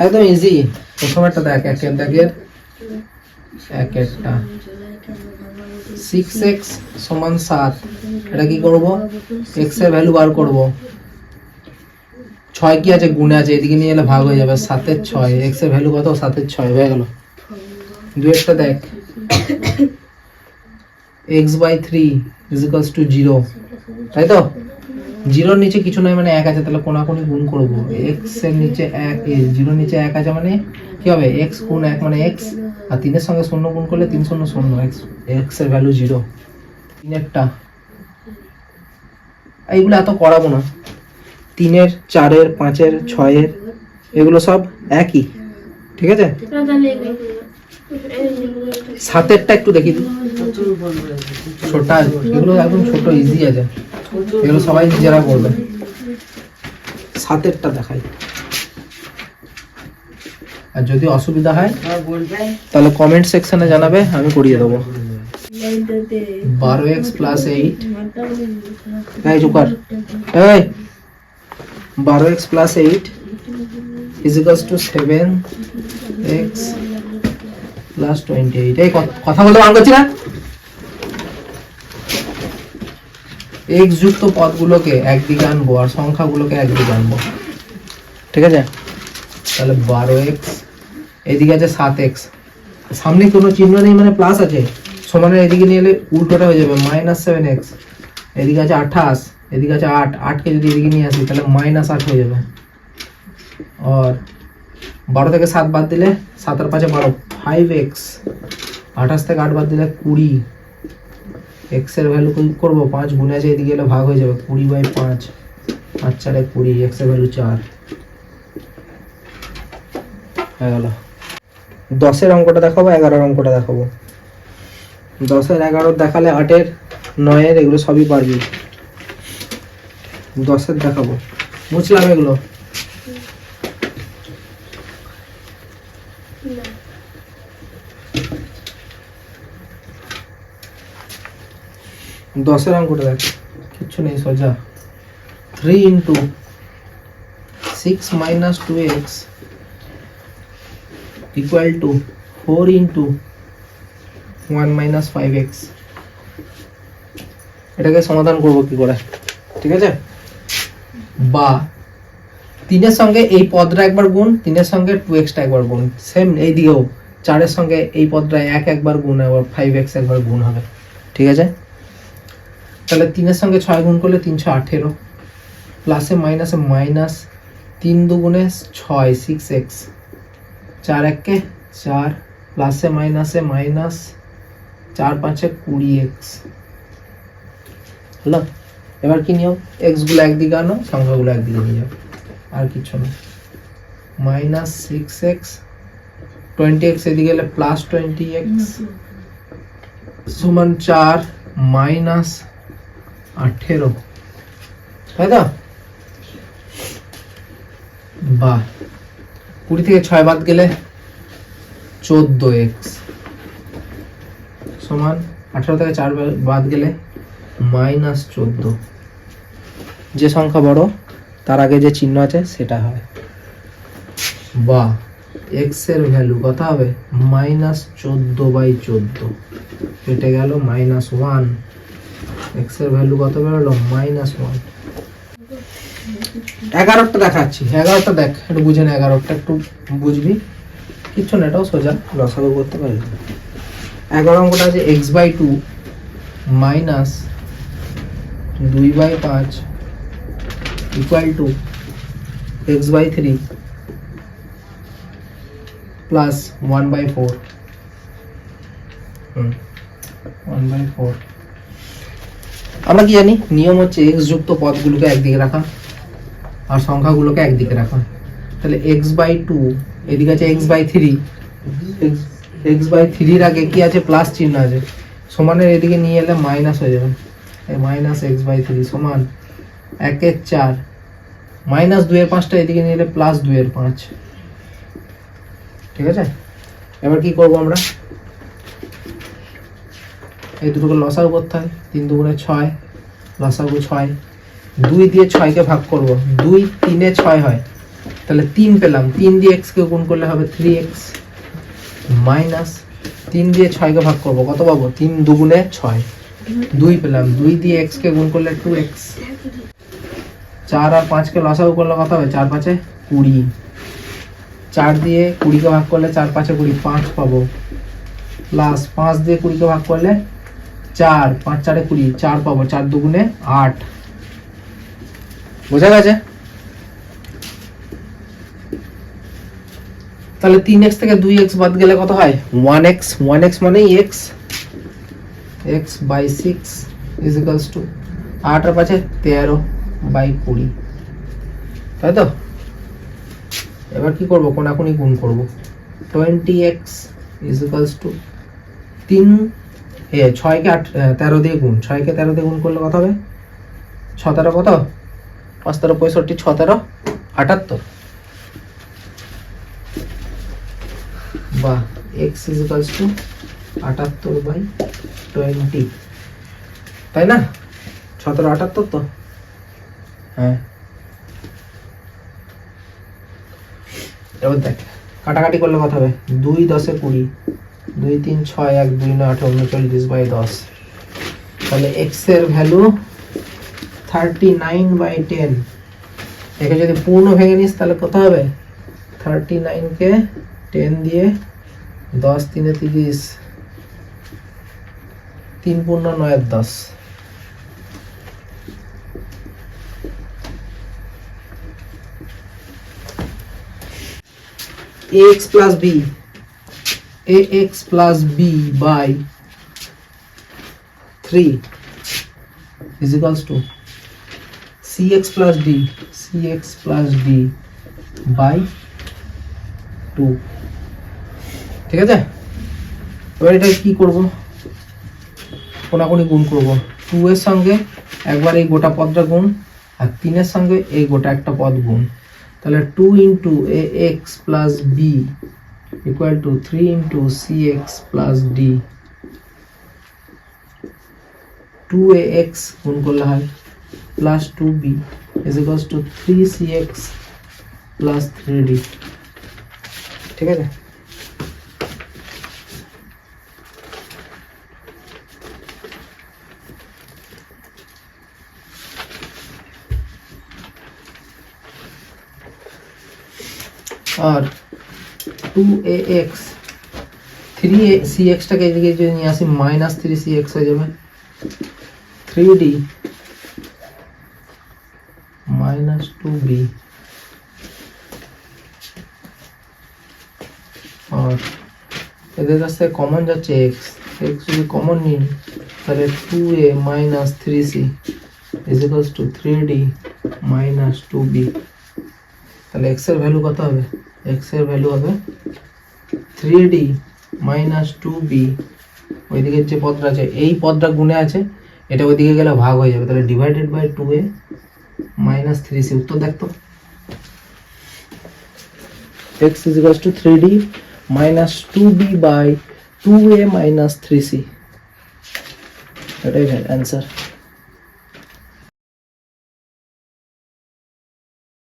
একদম ইজি। প্রথম একটা দেখ, একের দাগের একেরটা 6x সমান 7। এটা কি করব? x এর ভ্যালু বার করব। 6 কি আছে? গুণে আছে, এদিকে নিয়ে এলে ভাগ হয়ে যাবে। 7 এর 6, x এর ভ্যালু কত? 7 এর 6 হয়ে গেল। দুইটা দেখ, x/3 = 0, তাই তো? 0 এর নিচে কিছু নাই মানে 1 আছে, তাহলে কোনাকুনি গুণ করব। x এর নিচে 1, 0 এর নিচে 1 আছে মানে কি হবে? x গুণ 1 মানে x, আর 3 এর সঙ্গে 0 গুণ করলে 3 0 0, x এর ভ্যালু 0। 3 এরটা এইগুলো এত করাবো না। 3 এর 4 এর 5 এর 6 এর এগুলো সব একই, ঠিক আছে? 7 এরটা একটু দেখি দিই, ছোট, এগুলো একদম ছোট, ইজি আছে, এগুলো সবাই নিজেরা করবে। 7 এরটা দেখাই, আর যদি অসুবিধা হয় তাহলে কমেন্ট সেকশনে জানাবে, আমি করিয়ে দেবো। 12x + 8, এই চুকার, এই 12x + 8 = 7x + 28। এই কথা বলতে বান করছি না? x যুক্ত পদগুলোকে একদিকে আনবো আর সংখ্যাগুলোকে একদিকে আনবো, ঠিক আছে? তাহলে 12x, এদিকে আছে 7x, সামনে কোনো চিহ্ন নেই মানে প্লাস আছে, সমানের এদিকে নিয়ে এলে উল্টোটা হয়ে যাবে, -7x। এদিকে আছে 28, এদিকে আছে 8, 8কে যদি এদিকে নিয়ে আসি তাহলে -8 হয়ে যাবে। আর 12 থেকে 7 বাদ দিলে 7 আর 5 12, 5x। 28 থেকে 8 বাদ দিলে 20, x এর ভ্যালু করবো 5 গুণে আছে, এদিকে এলে ভাগ হয়ে যাবে, 20/5, 5 4 20, x এর ভ্যালু 4 হয়ে গেল। 10 এর অঙ্কটা দেখাবো, 11 এর অঙ্কটা দেখাবো। 10 এর 11 দেখালে 8 এর 9 এর এগুলো সবই পারবি। 10 এর দেখাবো, বুঝলাম এগুলো? দশের অঙ্কটা দেখ, কিচ্ছু নেই, সোজা। 3 × 6 - 2x = 4 × 1 - 5x। এটাকে সমাধান করব কি করে, ঠিক আছে? বা 3 এর সঙ্গে এই পদটা একবার গুণ, 3 এর সঙ্গে 2x একবার গুণ, সেম এই দিকেও 4 এর সঙ্গে এই পদটা একবার গুণ, আবার 5x একবার গুণ হবে, ঠিক আছে? তাহলে 3 এর সঙ্গে 6 গুণ করলে 318, প্লাসে মাইনাসে মাইনাস, 3 2 6, 6x, 4 1 4, প্লাসে মাইনাসে মাইনাস, 4 5 20x হলো। এবার কি নিয়ম? x গুলো একদিকে আনো, সংখ্যাগুলো একদিকে নিয়ে যাও, আর কিছু না। -6x, 20x এদিকে গেলে +20x সমান 4 -18, তাই তো? বা 20 থেকে 6 বাদ গেলে 14x সমান 18 থেকে 4 বাদ গেলে -14। যে সংখ্যা বড় তার আগে যে চিহ্ন আছে সেটা হয়। বা x এর ভ্যালু কত হবে? -14/14, কেটে গেল -1। x এর ভ্যালু কত বেরোলো? -1। 11টা দেখাচ্ছি, 11টা দেখ, একটু বুঝে না, 11টা একটু বুঝবি, কিচ্ছু না, এটাও সোজা, লসাগু করতে পারবি। 11 অঙ্কটা আছে x/2 - 2/5 = x/3 প্লাস 1/4। 1/4 আমরা কি জানি? নিয়ম হচ্ছে x যুক্ত পদগুলোকে একদিকে রাখা আর সংখ্যাগুলোকে একদিকে রাখা। তাহলে x/2, এদিকে আছে x/3, x/3 এর আগে কি আছে? প্লাস চিহ্ন আছে, সমানের এদিকে নিয়ে এলে মাইনাস হয়ে যাবে, -x/3 সমান 1 এর 4, -2 এর 5টা এদিকে নিয়ে এলে +2 এর 5, ঠিক আছে? এবার কি করব আমরা? এই দুটোকে লসাগু করতে হয়। 3 2 6, লসাগু 6, 2 দিয়ে 6 কে ভাগ করব, 2 3 এ 6 হয়, তাহলে 3 পেলাম, 3 দিয়ে x কে গুণ করলে হবে 3x মাইনাস 3 দিয়ে 6 কে ভাগ করব কত পাবো, 3 দুগুণে 6, 2 পেলাম, 2 দিয়ে x কে গুণ করলে 2x, 4 আর 5 কে লসাগু করলে কত হবে, 4 5 20, 4 দিয়ে 20 কে ভাগ করলে 4 5 20, 5 পাবো, প্লাস 5 দিয়ে 20 কে ভাগ করলে 4, 5 4 20, 4 পাবো, 4 দুগুণে 8। বোঝা গেছে? তাহলে 3x থেকে 2x বাদ গেলে কত হয়, 1x, 1x মানে x, x by 6 is equals to 8 R 5 13 by 20, তাই তো? এবার কি করব, কোনাকুনি গুণ করব, 20x is equals to 6 কে 13 দিয়ে গুণ, 6 কে 13 দিয়ে গুণ করলে কত হবে, 6 13 কত, 5 13 65, 6 13 78, বা x is equals to 78 by 20, তাই না? 6 13 78 তো, হ্যাঁ। এবার দেখ কাটাকাটি করলে কত হবে, 2 10 20, 2 3 6 1 2 9 18 39 বাই 10, তাহলে x এর ভ্যালু 39 বাই 10। একে যদি পূর্ণ ভেঙে নিস তাহলে কত হবে, 39 কে 10 দিয়ে 10 3 30, 3 পূর্ণ 9 10, ax plus b, ax plus b by 3 is equals to cx plus d, cx plus d by 2, ঠিক আছে? এবার এটা কি করব, কোনাকুনি গুণ করব, 2 এর সঙ্গে একবার এই গোটা পদটা গুণ, আর 3 এর সঙ্গে এই গোটা একটা পদ গুণ, তাহলে 2 into ax plus b equal to 3 into cx plus d, 2ax গুণ করলে হয় plus 2b is equals to 3cx plus 3d, ঠিক আছে? আর 2ax, 3cx টাকে এদিকে যদি নিয়ে আসি মাইনাস 3cx হয়ে যাবে, 3d মাইনাস 2b, আর এদের কাছ থেকে কমন যাচ্ছে x, x যদি কমন নিই তাহলে 2a minus 3c is equals to 3d minus 2b, তাহলে x এর ভ্যালু কত হবে, x এর ভ্যালু হবে 3d মাইনাস 2b, ওইদিকে যে পদটা আছে এই পদটা গুণে আছে, এটা ওইদিকে গেলে ভাগ হয়ে যাবে, তাহলে divided by 2a minus 3c, উত্তর দেখতো x is equals to 3d minus 2b by 2a minus 3c, এটাই অ্যান্সার।